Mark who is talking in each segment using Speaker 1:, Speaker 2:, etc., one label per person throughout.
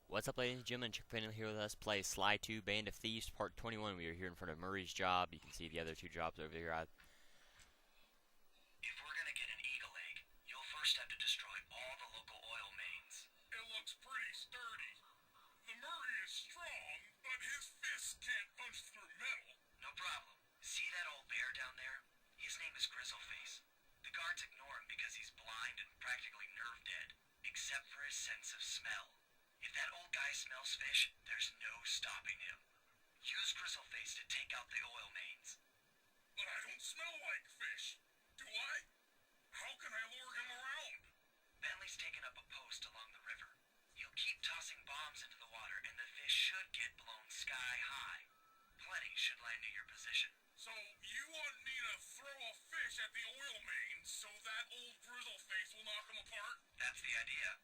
Speaker 1: What's up, ladies and gentlemen? chuckfinleLP here with us. Play Sly 2 Band of Thieves Part 21. We are here in front of Murray's job. You can see the other two jobs over here.
Speaker 2: If we're gonna get an eagle egg, you'll first have to destroy all the local oil mains.
Speaker 3: It looks pretty sturdy. The Murray is strong, but his fists can't punch through metal.
Speaker 2: No problem. See that old bear down there? His name is Grizzleface. The guards ignore him because he's blind and practically nerve dead, except for his sense of smell. If that old guy smells fish, there's no stopping him. Use Grizzleface to take out the oil mains.
Speaker 3: But I don't smell like fish. Do I? How can I lure him around?
Speaker 2: Bentley's taken up a post along the river. He'll keep tossing bombs into the water, and the fish should get blown sky high. Plenty should land at your position.
Speaker 3: So you want me to throw a fish at the oil mains so that old Grizzleface will knock him apart?
Speaker 2: That's the idea.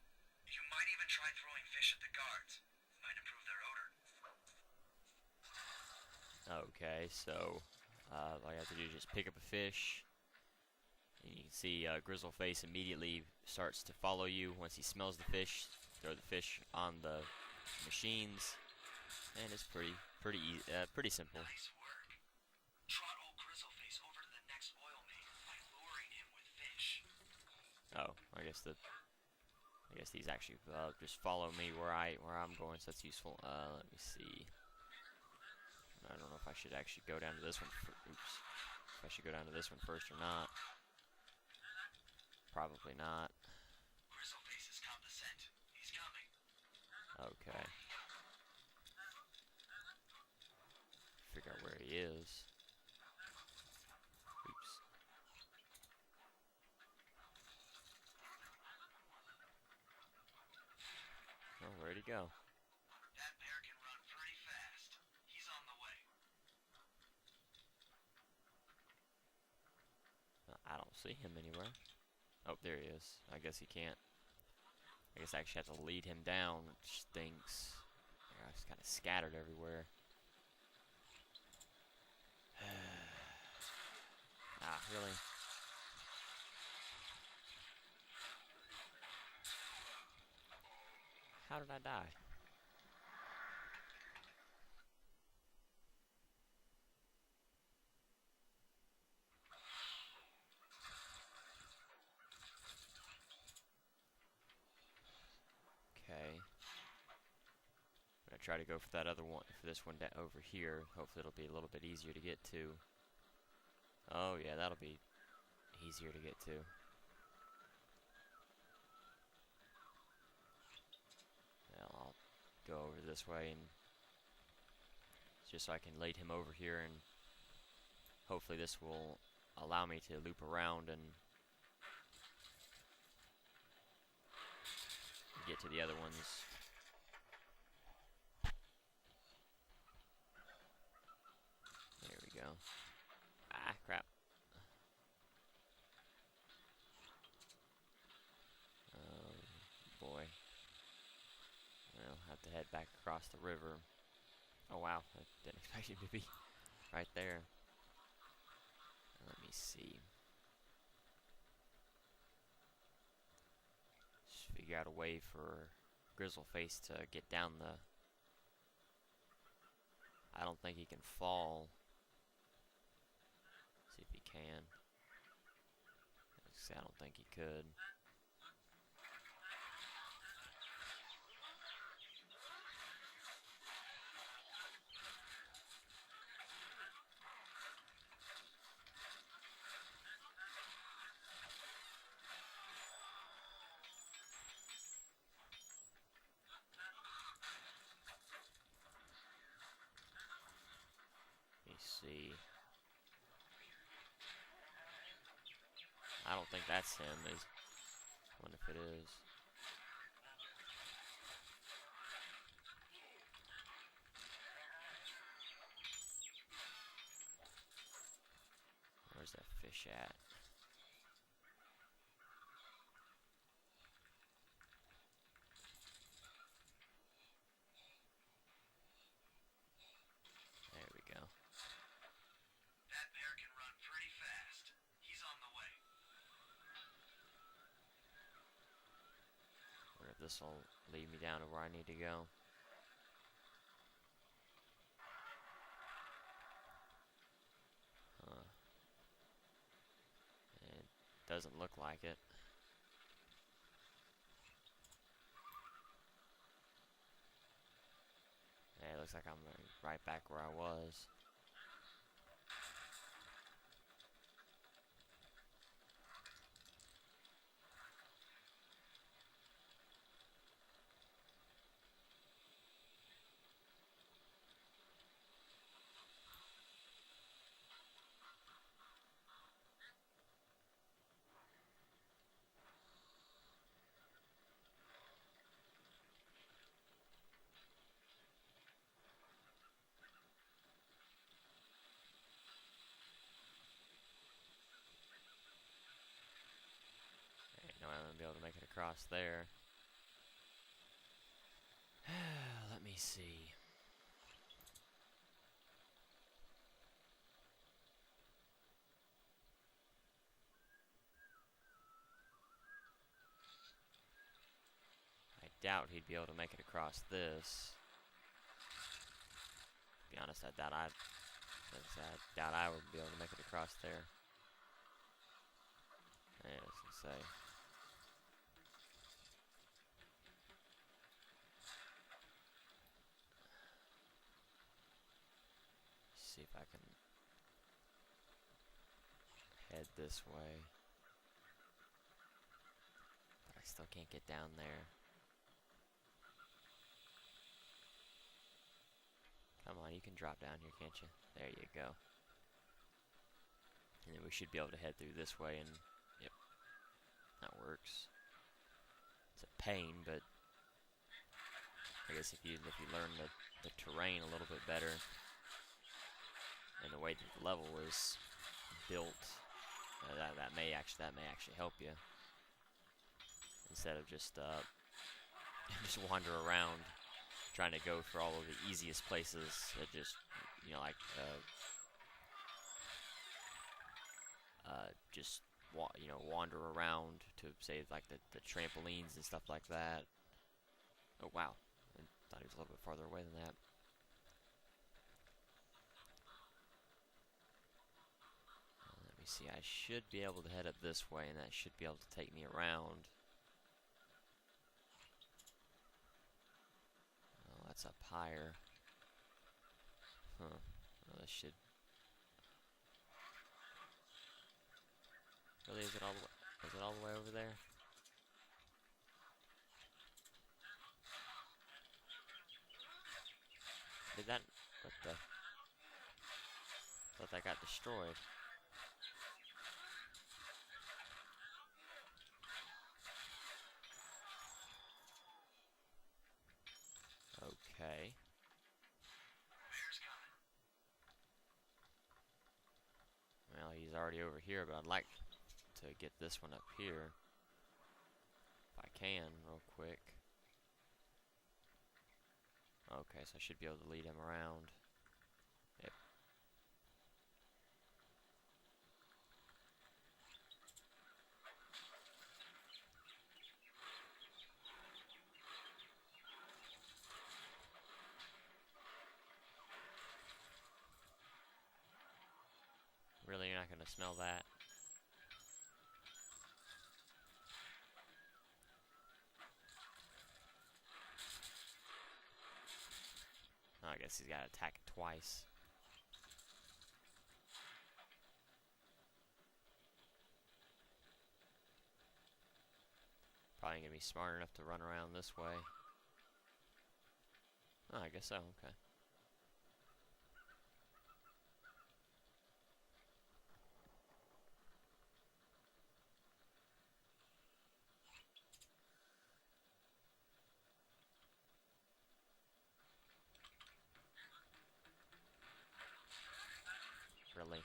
Speaker 2: You might even try throwing fish at the guards. Might improve their odor.
Speaker 1: Okay, so all you have to do is just pick up a fish. And you can see Grizzleface immediately starts to follow you. Once he smells the fish, throw the fish on the machines, and it's pretty simple.
Speaker 2: Nice work. Trot old Grizzleface over to the next oil main by luring him with fish.
Speaker 1: Oh, I guess these actually just follow me where I'm going, so that's useful. Let me see. I don't know if I should actually go down to this one. Oops. If I should go down to this one first or not. Probably not.
Speaker 2: Grizzleface has caught the scent. He's coming.
Speaker 1: Okay. Figure out where he is. Oops. Oh, where'd he go?
Speaker 2: That bear can run pretty fast. He's on the way.
Speaker 1: I don't see him anywhere. Oh, there he is. I guess he can't. I guess I actually have to lead him down, which stinks. Yeah, he's kind of scattered everywhere. Ah, really? How did I die? Okay. I'm gonna try to go for that other one, for this one over here. Hopefully it'll be a little bit easier to get to. Oh yeah, that'll be easier to get to. Well, I'll go over this way, and just so I can lead him over here, and hopefully this will allow me to loop around and get to the other ones. There we go. Ah, crap. Oh, boy. I'll have to head back across the river. Oh, wow. I didn't expect him to be right there. Let me see. Just figure out a way for Grizzleface to get down the... I don't think he can fall. See if he can. I don't think he could. Let me see. I don't think that's him. I wonder if it is. Where's that fish at? There we go.
Speaker 2: That bear can run pretty fast. He's on the way.
Speaker 1: this will lead me down to where I need to go. It doesn't look like it. Yeah, it looks like I'm right back where I was. Ain't no way I'm gonna be able to make it across there. Let me see. I doubt he'd be able to make it across this. To be honest, I doubt I would be able to make it across there. Yeah, I was gonna say. See if I can head this way. But I still can't get down there. Come on, you can drop down here, can't you? There you go. And then we should be able to head through this way, and yep, that works. It's a pain, but I guess if you learn the terrain a little bit better, and the way that the level is built, that may actually help you, instead of just just wander around trying to go for all of the easiest places that just, like just wander around to say like the trampolines and stuff like that. Oh wow, I thought he was a little bit farther away than that. Let me see, I should be able to head up this way, and that should be able to take me around. Oh, that's up higher. Huh. Well, this should... Really, is it all the way over there? Did that... What the... Thought that got destroyed. Okay. Well, he's already over here, but I'd like to get this one up here. If I can, real quick. Okay, so I should be able to lead him around. Yep. Really, you're not gonna smell that? Oh, I guess he's gotta attack it twice. Probably gonna be smart enough to run around this way. Oh, I guess so, okay. Really?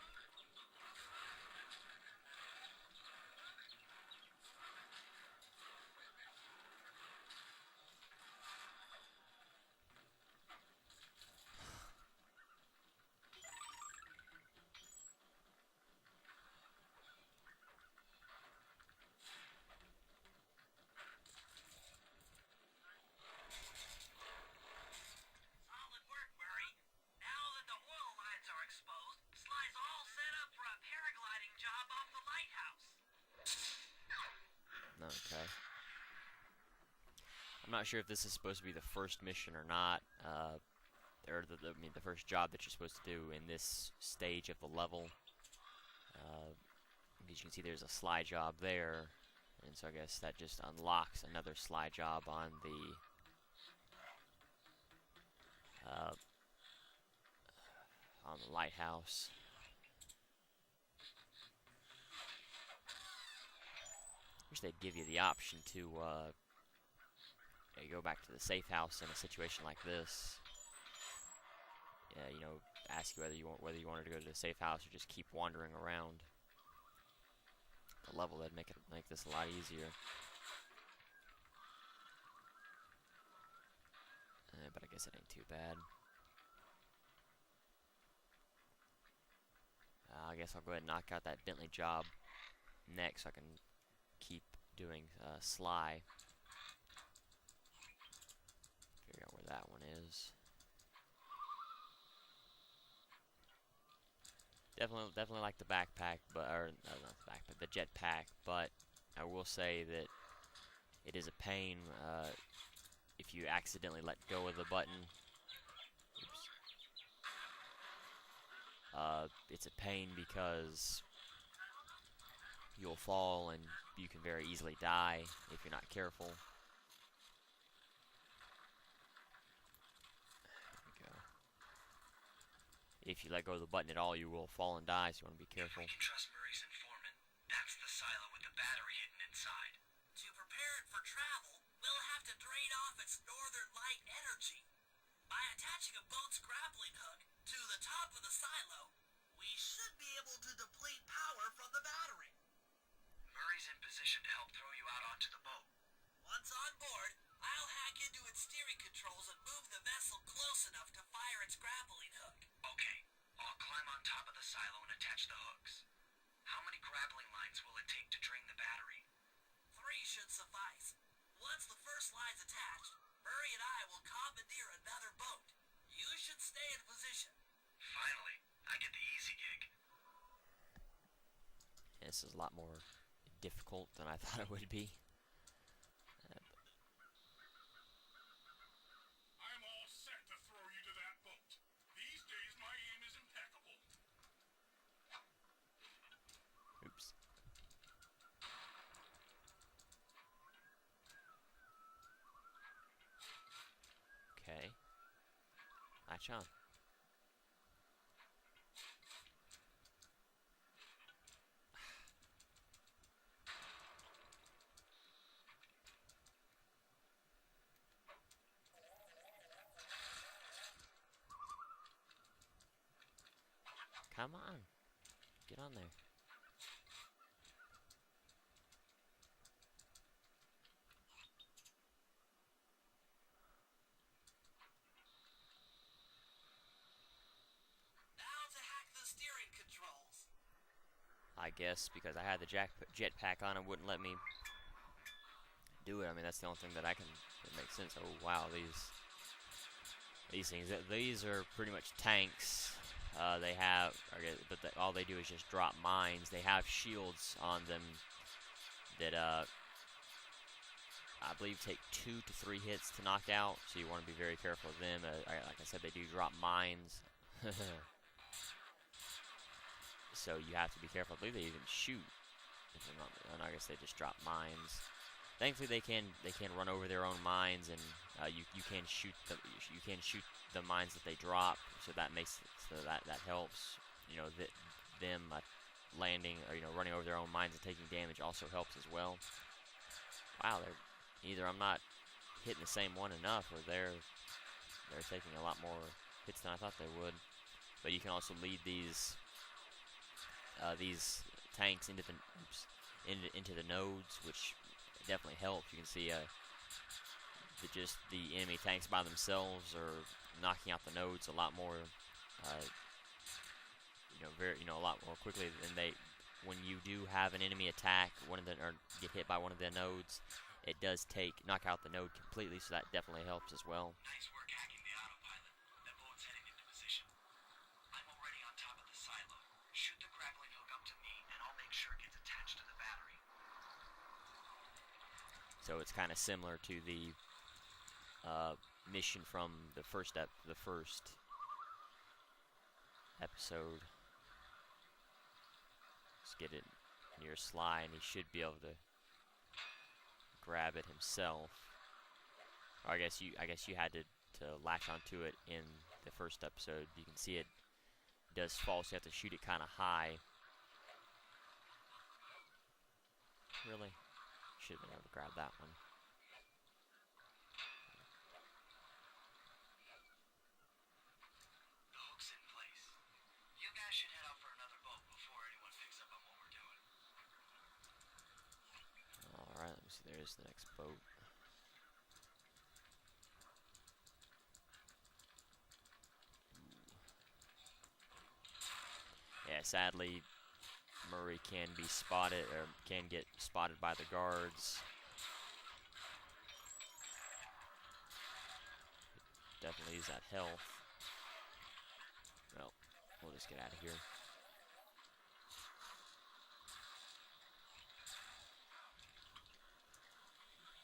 Speaker 1: I'm not sure if this is supposed to be the first mission or not, or the first job that you're supposed to do in this stage of the level. As you can see, there's a sly job there, and so I guess that just unlocks another sly job on the lighthouse. Wish they'd give you the option to go back to the safe house in a situation like this. You know, ask you whether you wanted to go to the safe house or just keep wandering around the level. That'd make this a lot easier. But I guess it ain't too bad. I guess I'll go ahead and knock out that Bentley job next, so I can keep doing Sly. Figure out where that one is. Definitely like the backpack, or not the backpack, the jetpack. But I will say that it is a pain if you accidentally let go of the button. It's a pain because you'll fall and you can very easily die if you're not careful. There we go. If you let go of the button at all, you will fall and die, so you want to be careful.
Speaker 2: We can trust Murray's informant. That's the silo with the battery hidden inside. To prepare it for travel, we'll have to drain off its northern light energy. By attaching a boat's grappling hook to the top of the silo, we should be able to deplete power from the battery. Murray's in position to help throw you out onto the boat. Once on board, I'll hack into its steering controls and move the vessel close enough to fire its grappling hook. Okay, I'll climb on top of the silo and attach the hooks. How many grappling lines will it take to drain the battery? 3 should suffice. Once the first line's attached, Murray and I will commandeer another boat. You should stay in position. Finally, I get the easy gig.
Speaker 1: This is a lot more difficult than I thought it would be.
Speaker 3: I'm all set to throw you to that boat. These days my aim is impeccable.
Speaker 1: Oops. Okay. Latch on. Come on. Get on there.
Speaker 2: Now to hack the steering controls.
Speaker 1: I guess because I had the jetpack on, it wouldn't let me do it. I mean, that's the only thing that makes sense. Oh wow, these things. These are pretty much tanks. They have, all they do is just drop mines. They have shields on them that I believe take 2 to 3 hits to knock out. So you want to be very careful of them. Like I said, they do drop mines. So you have to be careful. I believe they even shoot. If I'm not, and I guess they just drop mines. Thankfully, they can run over their own mines, and you can shoot the mines that they drop. So that helps. You know, them landing or running over their own mines and taking damage also helps as well. Wow, either I'm not hitting the same one enough, or they're taking a lot more hits than I thought they would. But you can also lead these tanks into the nodes, which definitely helps. You can see just the enemy tanks by themselves are knocking out the nodes a lot more, a lot more quickly than when you do have an enemy attack or get hit by one of the nodes. It does knock out the node completely, so that definitely helps as well.
Speaker 2: Nice work hacking the autopilot. That boat's heading into position. I'm already on top of the silo. Shoot the grappling hook up to me, and I'll make sure it gets attached to the battery.
Speaker 1: So it's kind of similar to the mission from the first episode. Let's get it near Sly, and he should be able to grab it himself. Or I guess you had to latch onto it in the first episode. You can see it does fall, so you have to shoot it kind of high. Really? Should have been able to grab that one.
Speaker 2: The hook's in place. You guys should head out for another boat before anyone picks up on what we're doing.
Speaker 1: Alright, let me see. There's the next boat. Yeah, sadly, Murray can be spotted, or can get spotted by the guards. Definitely use that health. Well, we'll just get out of here.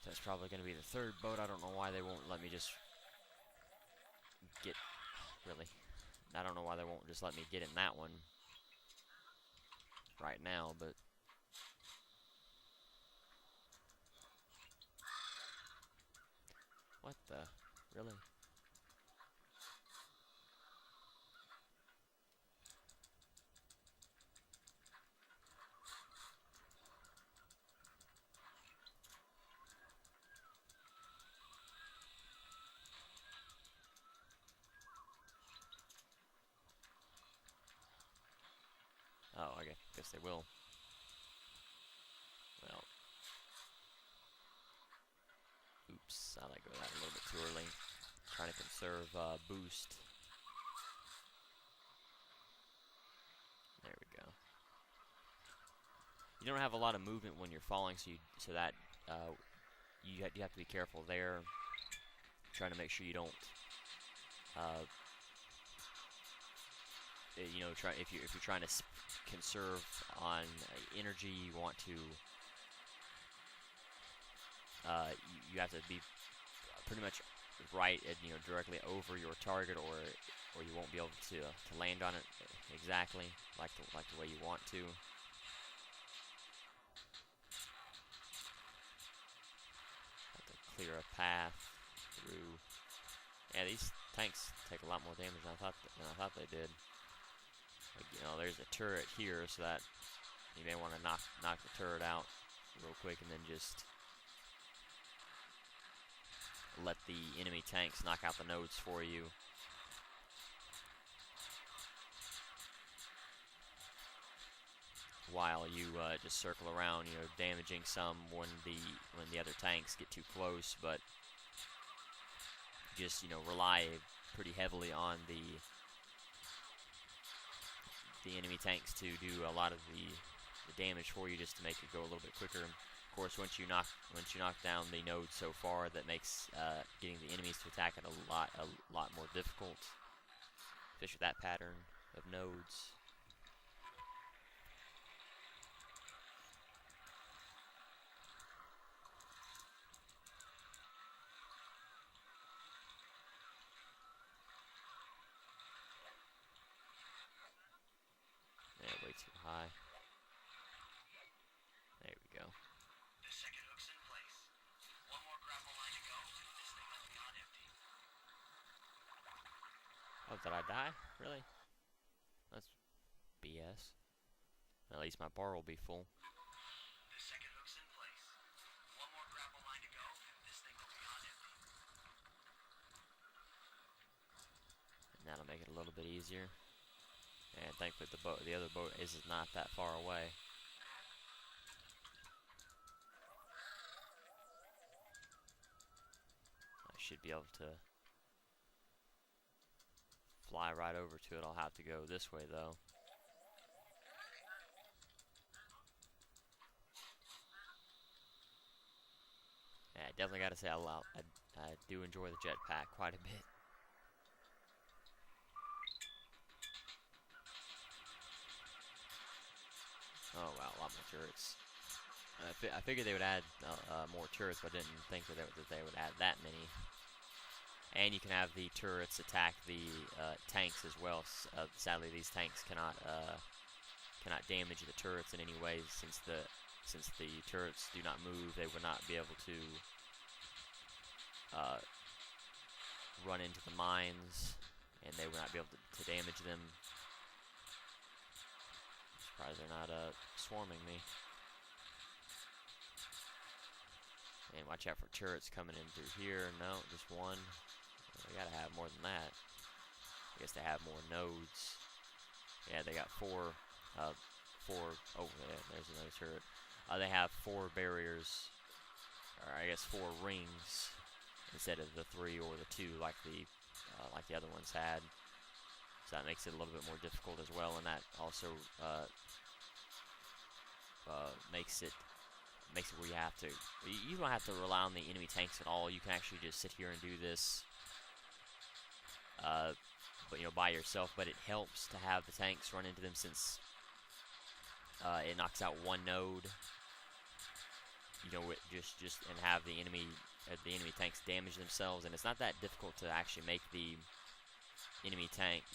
Speaker 1: That's probably going to be the third boat. I don't know why they won't let me just get... Really. I don't know why they won't just let me get in that one right now, but... What the? Really? Oh, I guess they will. Well. Oops, I let go of that a little bit too early. Trying to conserve boost. There we go. You don't have a lot of movement when you're falling, so that you have to be careful there. Trying to make sure you don't you know, if you're trying to conserve on energy, you want to you have to be pretty much right at, you know, directly over your target, or you won't be able to land on it exactly like the way you want to. Have to clear a path through. Yeah, these tanks take a lot more damage than I thought they did. Like, you know, there's a turret here, so that you may want to knock the turret out real quick, and then just let the enemy tanks knock out the nodes for you. While you just circle around, you know, damaging some when the other tanks get too close, but just, you know, rely pretty heavily on the enemy tanks to do a lot of the damage for you, just to make it go a little bit quicker. Of course, once you knock down the node so far, that makes getting the enemies to attack it a lot more difficult, especially with that pattern of nodes. Yeah, way too high. There we go.
Speaker 2: The second hook's in place. One more grapple line to go, and this thing will be on empty.
Speaker 1: Oh, did I die? Really? That's BS. At least my bar will be full.
Speaker 2: The second hook's in place. One more grapple line to go, and this thing will be on empty.
Speaker 1: And that'll make it a little bit easier. And thankfully the other boat is not that far away. I should be able to fly right over to it. I'll have to go this way though. Yeah, I definitely got to say I do enjoy the jetpack quite a bit. Oh wow, a lot more turrets. I figured they would add more turrets, but I didn't think that they would add that many. And you can have the turrets attack the tanks as well. Sadly, these tanks cannot damage the turrets in any way, since the turrets do not move. They would not be able to run into the mines, and they would not be able to damage them. I'm surprised they're not swarming me. And watch out for turrets coming in through here. No, just one. They gotta have more than that. I guess they have more nodes. Yeah, they got four. Oh, there's another turret. They have 4 barriers, or I guess 4 rings instead of the 3 or the 2 like the other ones had. So that makes it a little bit more difficult as well, and that also makes it where you don't have to rely on the enemy tanks at all. You can actually just sit here and do this, but by yourself. But it helps to have the tanks run into them, since it knocks out one node. And have the enemy tanks damage themselves, and it's not that difficult to actually make the enemy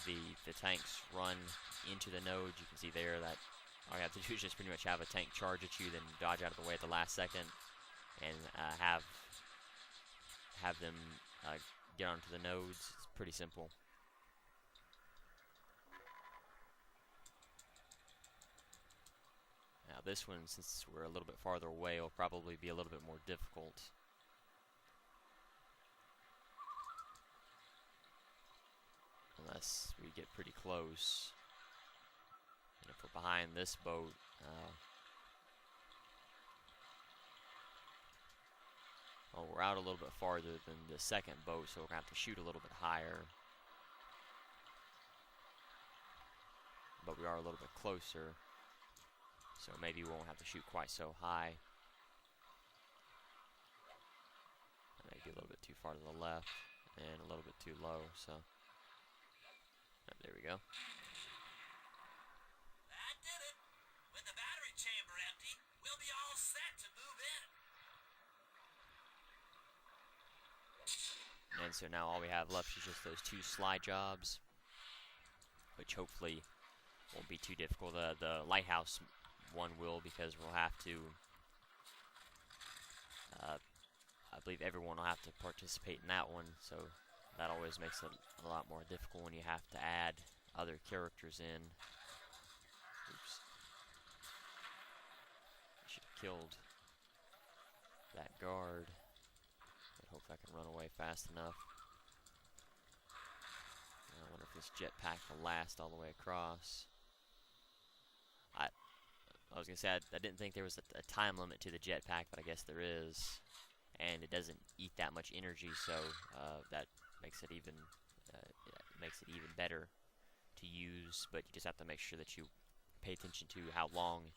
Speaker 1: the tanks run into the nodes. You can see there that all you have to do is just pretty much have a tank charge at you, then dodge out of the way at the last second, and have them get onto the nodes. It's pretty simple. Now this one, since we're a little bit farther away, will probably be a little bit more difficult. Unless we get pretty close. And if we're behind this boat, well, we're out a little bit farther than the second boat, so we're going to have to shoot a little bit higher. But we are a little bit closer, so maybe we won't have to shoot quite so high. Maybe a little bit too far to the left, and a little bit too low, so... there we go.
Speaker 2: That did it. With the battery chamber empty, we'll be all set to move in.
Speaker 1: And so now all we have left is just those 2 slide jobs, which hopefully won't be too difficult. The lighthouse one will, because we'll have to, I believe everyone will have to participate in that one, so that always makes it a lot more difficult when you have to add other characters in. Oops. I should have killed that guard. But hopefully I can run away fast enough. I wonder if this jetpack will last all the way across. I was going to say, I didn't think there was a time limit to the jetpack, but I guess there is. And it doesn't eat that much energy, so that makes it even better to use. But you just have to make sure that you pay attention to how long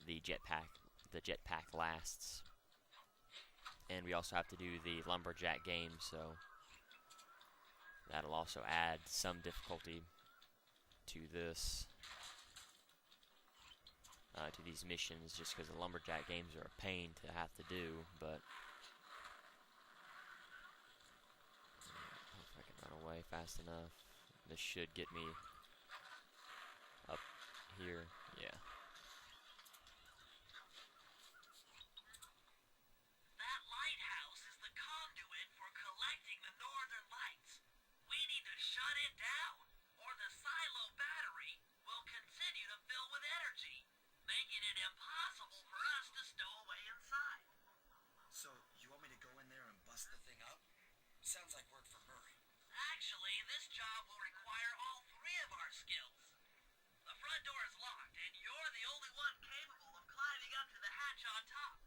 Speaker 1: the jetpack lasts. And we also have to do the lumberjack game, so that'll also add some difficulty to this, to these missions, just because the lumberjack games are a pain to have to do. But hopefully I can run away fast enough. This should get me up here. Yeah.
Speaker 2: That lighthouse is the conduit for collecting the northern lights. We need to shut it down, or the silo battery will continue to fill with energy, making it impossible for us to stow away inside.
Speaker 4: So, you want me to go in there and bust the thing up? Sounds like work for Murray.
Speaker 2: Actually, this job will require all 3 of our skills. The front door is locked, and you're the only one capable of climbing up to the hatch on top.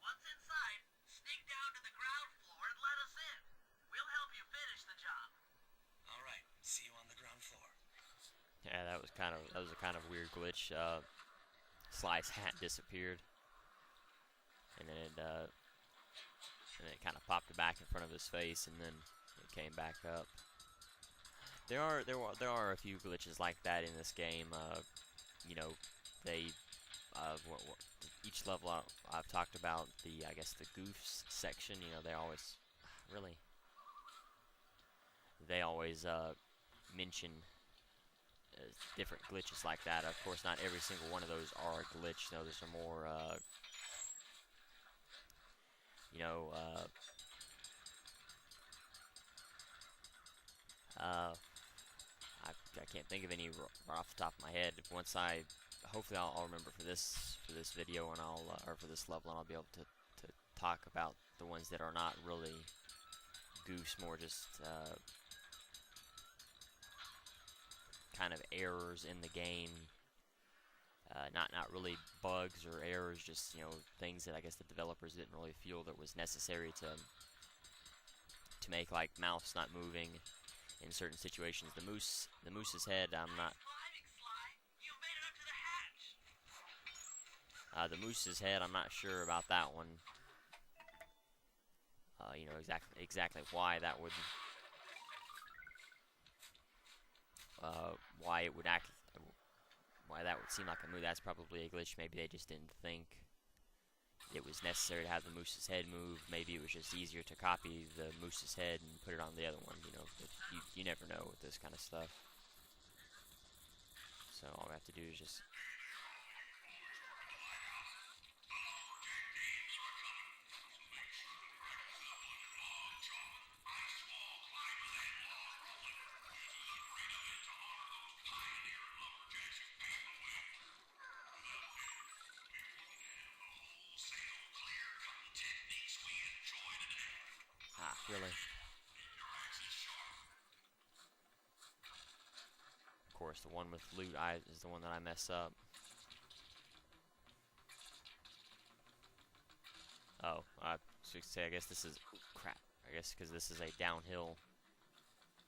Speaker 2: Once inside, sneak down to the ground floor and let us in. We'll help you finish the job.
Speaker 4: All right, see you on the ground floor.
Speaker 1: Yeah, that was a kind of weird glitch. Sly's hat disappeared, and then it kind of popped back in front of his face, and then it came back up. There are a few glitches like that in this game. They each level I've talked about I guess the goofs section. They always really. they always mention different glitches like that. Of course, not every single one of those are a glitch. No, those are more, you know, I can't think of any right off the top of my head. Once hopefully I'll remember for this video, and or for this level, and I'll be able to talk about the ones that are not really goose, more just kind of errors in the game. Not really bugs or errors, just things that I guess the developers didn't really feel that was necessary to make, like mouse not moving in certain situations. The moose's head, I'm not. The moose's head, I'm not sure about that one. Exactly why that would, why it would act, why that would seem like a move. That's probably a glitch. Maybe they just didn't think it was necessary to have the moose's head move. Maybe it was just easier to copy the moose's head and put it on the other one. You never know with this kind of stuff. So all we have to do is just. Really? Of course, the one with loot is the one that I mess up. Oh, so I guess this is crap. I guess because this is a downhill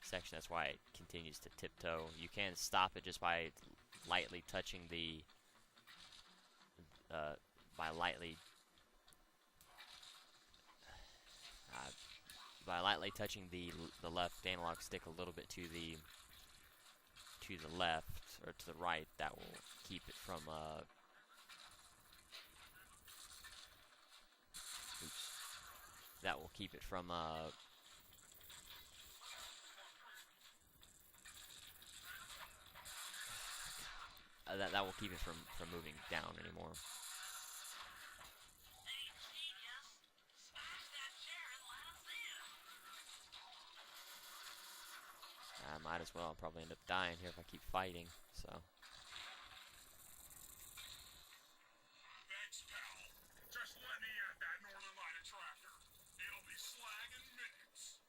Speaker 1: section, that's why it continues to tiptoe. You can stop it just by lightly touching the by lightly touching the left analog stick a little bit to the left or to the right. That will keep it from that will keep it from that will keep it from moving down anymore. I might as well. I'll probably end up dying here if I keep fighting, so.
Speaker 3: Thanks, pal. Just let me at that Northern Light attractor. It'll be slag in minutes.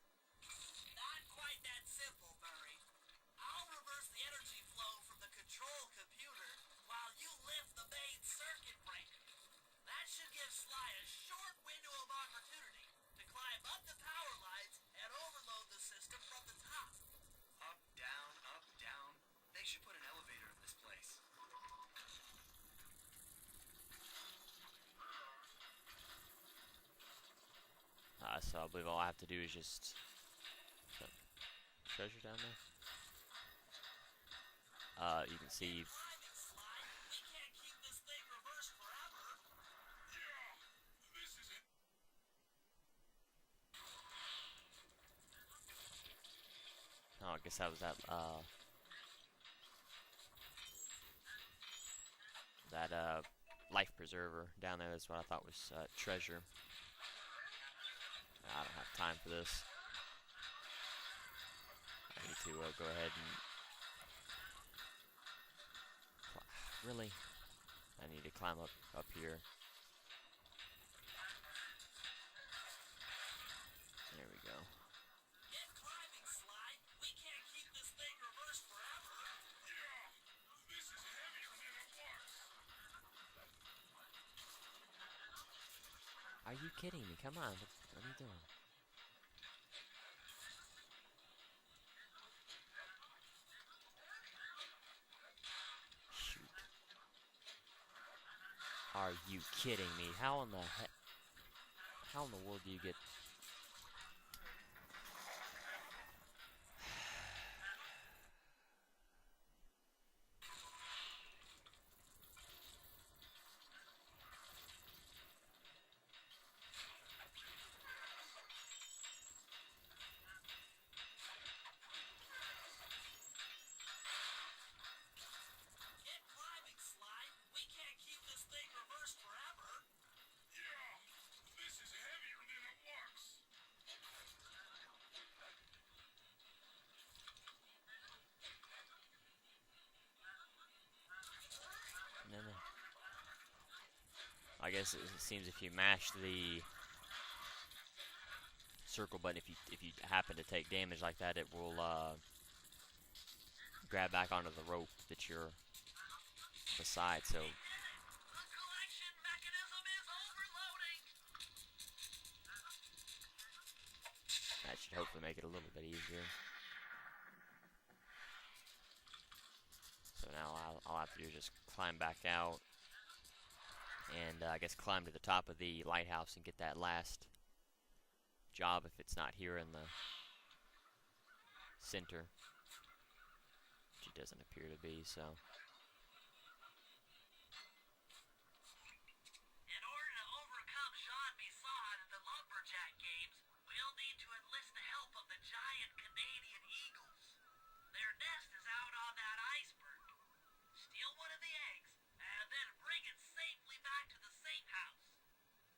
Speaker 2: Not quite that simple, Murray. I'll reverse the energy flow from the control computer while you lift the main circuit breaker. That should give Sly a short window of opportunity to climb up the power lines and overload the system from the top.
Speaker 4: Up, down, up, down. They should put an elevator in this place.
Speaker 1: So I believe all I have to do is just treasure down there. You can see. Oh, I guess that was that life preserver down there. That's what I thought was treasure. I don't have time for this. I need to go ahead and. Really? I need to climb up here. There we go.
Speaker 2: Get climbing, Sly. We can't keep this thing reversed forever.
Speaker 3: Yeah, this is heavier than it was.
Speaker 1: Are you kidding me? Come on. What are you doing? Shoot. Are you kidding me? How in the world do you get... I guess it seems if you mash the circle button, if you happen to take damage like that, it will grab back onto the rope that you're beside. So that should hopefully make it a little bit easier. So now all I have to do is just climb back out, and I guess climb to the top of the lighthouse and get that last job if it's not here in the center, which it doesn't appear to be. So
Speaker 2: in order to overcome Jean Bisson at the Lumberjack Games, we'll need to enlist the help of the giant Canadian eagles. Their nest is out on that iceberg. Steal one of the eggs, and then bring it safely back to the safe house.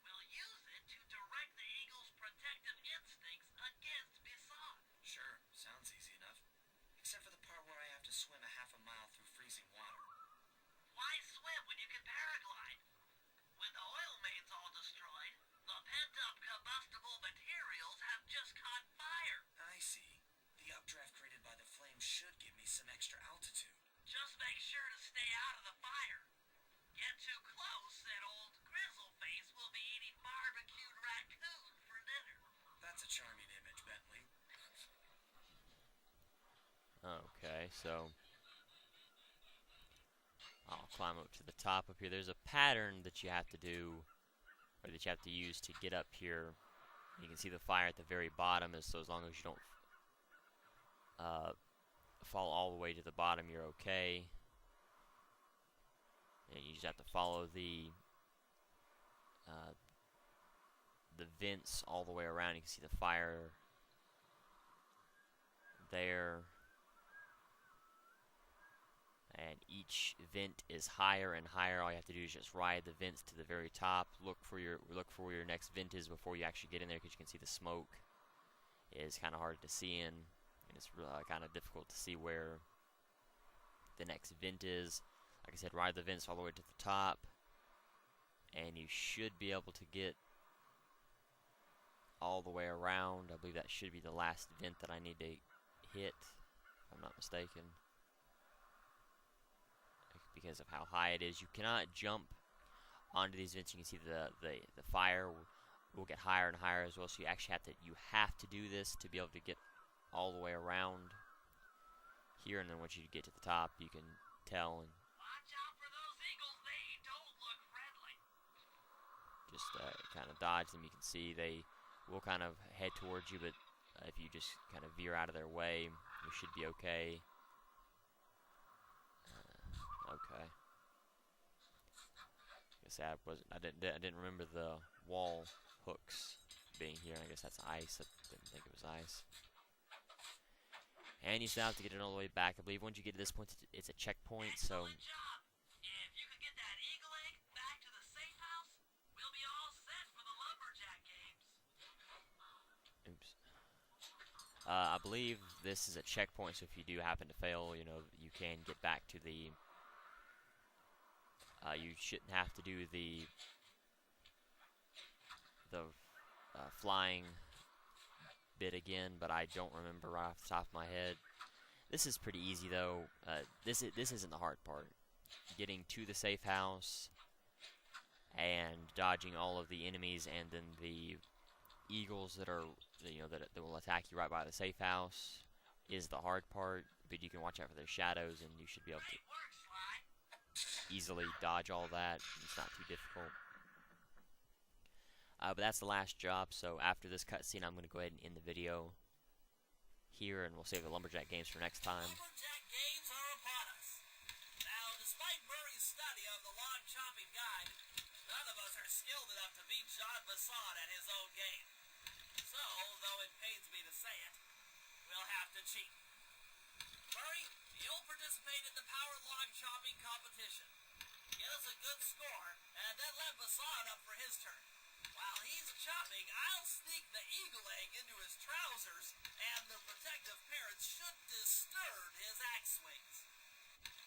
Speaker 2: We'll use it to direct the eagle's protective instincts against Bisson.
Speaker 4: Sure, sounds easy enough. Except for the part where I have to swim a half a mile through freezing water.
Speaker 2: Why swim when you can paraglide? When the oil main's all destroyed, the pent-up combustible materials have just caught fire.
Speaker 4: I see. The updraft created by the flames should give me some extra altitude.
Speaker 2: Just make sure to stay out of the fire. Get too close and old Grizzleface will be eating barbecued raccoon for dinner.
Speaker 4: That's a charming image, Bentley.
Speaker 1: okay, so I'll climb up to the top up here. There's a pattern that you have to do, or that you have to use to get up here. You can see the fire at the very bottom, so as long as you don't fall all the way to the bottom, you're okay. And you just have to follow the vents all the way around. You can see the fire there, and each vent is higher and higher. All you have to do is just ride the vents to the very top. Look for where your next vent is before you actually get in there, because you can see the smoke is kind of hard to see in, and it's kind of difficult to see where the next vent is. Like I said, ride the vents all the way to the top, and you should be able to get all the way around. I believe that should be the last vent that I need to hit, if I'm not mistaken, because of how high it is. You cannot jump onto these vents. You can see the fire will get higher and higher as well, so you actually have to do this to be able to get all the way around here, and then once you get to the top, you can tell and
Speaker 2: Watch out for those eagles, they don't look friendly.
Speaker 1: just kind of dodge them. You can see they will kind of head towards you, but if you just kind of veer out of their way, you should be okay. Okay. Guess I didn't remember the wall hooks being here. I guess that's ice. I didn't think it was ice. And you still have to get it all the way back. I believe once you get to this point, it's a checkpoint. So.
Speaker 2: Excellent job. If you could get that eagle egg back to the safe house, we'll be all set for the Lumberjack Games.
Speaker 1: Oops. I believe this is a checkpoint, so if you do happen to fail, you can get back to the. You shouldn't have to do the flying bit again, but I don't remember right off the top of my head. This is pretty easy though. This isn't the hard part. Getting to the safe house and dodging all of the enemies, and then the eagles that will attack you right by the safe house is the hard part. But you can watch out for their shadows, and you should be able to
Speaker 2: Great work, Sly.
Speaker 1: easily dodge all that. It's not too difficult. But that's the last job, so after this cutscene, I'm going to go ahead and end the video here, and we'll save the Lumberjack Games for next time.
Speaker 2: Lumberjack Games are upon us. Now, despite Murray's study of the log chopping guide, none of us are skilled enough to beat Jean Bisson at his own game. So, though it pains me to say it, we'll have to cheat. Murray, you'll participate in the power log chopping competition. Get us a good score, and then let Bisson up for his turn. While he's chopping, I'll sneak the eagle egg into his trousers, and the protective parents should disturb his axe swings.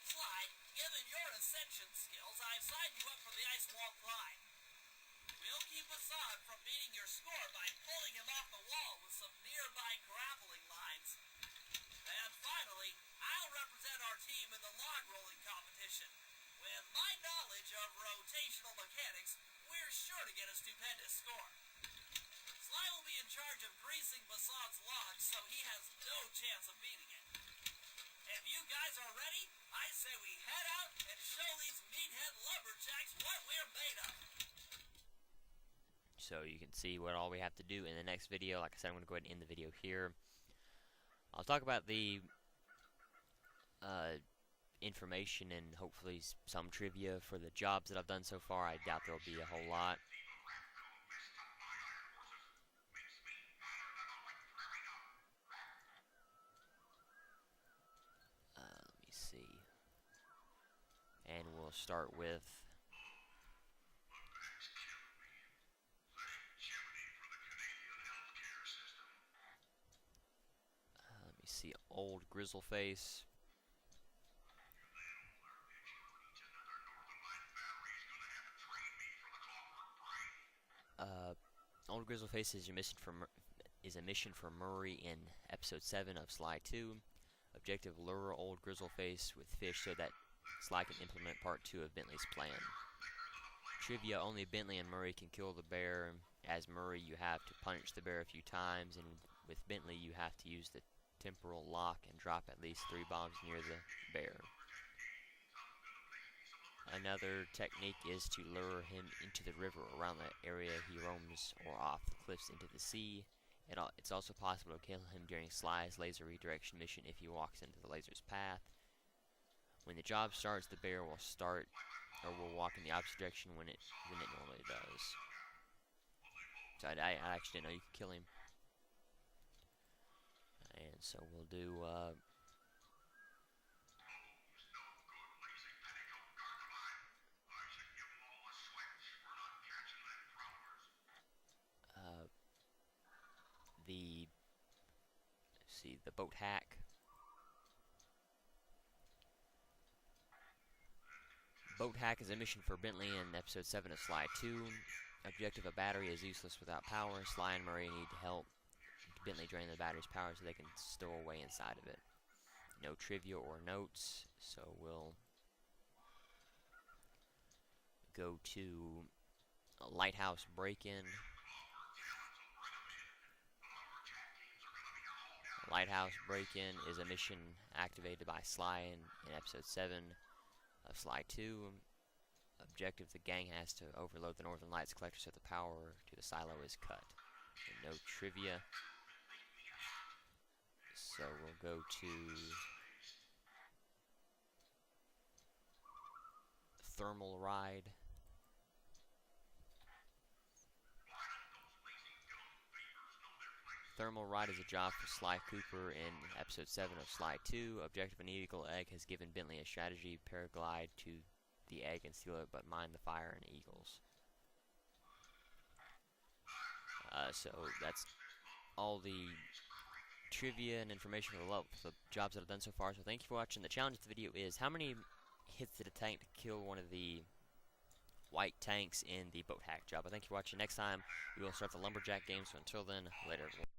Speaker 2: Sly, given your ascension skills, I've signed you up for the ice wall climb.
Speaker 4: has no chance of beating it. If you guys are ready, I say we head out and show these meathead lumberjacks what we're made of.
Speaker 1: So you can see what all we have to do in the next video. Like I said, I'm going to go ahead and end the video here. I'll talk about the information and hopefully some trivia for the jobs that I've done so far. I doubt there'll be a whole lot. Let me see. And we'll start with let me see, old grizzle face. Old grizzle face is a mission for Murray in episode 7 of Sly 2. Objective: lure old grizzle face with fish so that Sly can implement part 2 of Bentley's plan. Trivia: only Bentley and Murray can kill the bear. As Murray, you have to punch the bear a few times, and with Bentley, you have to use the temporal lock and drop at least 3 bombs near the bear. Another technique is to lure him into the river around the area he roams or off the cliffs into the sea. It's also possible to kill him during Sly's laser redirection mission if he walks into the laser's path. When the job starts, the bear will will walk in the opposite direction than it normally does. So I actually didn't know you could kill him. And so we'll do the boat hack. Boat hack is a mission for Bentley in episode 7 of Sly 2. Objective: a battery is useless without power. Sly and Murray need to help Bentley drain the battery's power so they can stow away inside of it. No trivia or notes, so we'll go to a lighthouse break-in. Lighthouse break-in is a mission activated by Sly in episode 7 of Sly 2. Objective: the gang has to overload the Northern Lights collector so the power to the silo is cut. And no trivia. So we'll go to thermal ride. Thermal ride is a job for Sly Cooper in episode 7 of Sly 2. Objective: an eagle egg has given Bentley a strategy: paraglide to the egg and steal it, but mind the fire and eagles. So that's all the trivia and information for the jobs that I've done so far. So thank you for watching. The challenge of the video is: how many hits did it take to kill one of the white tanks in the boat hack job? I thank you for watching. Next time we will start the lumberjack game. So until then, later everyone.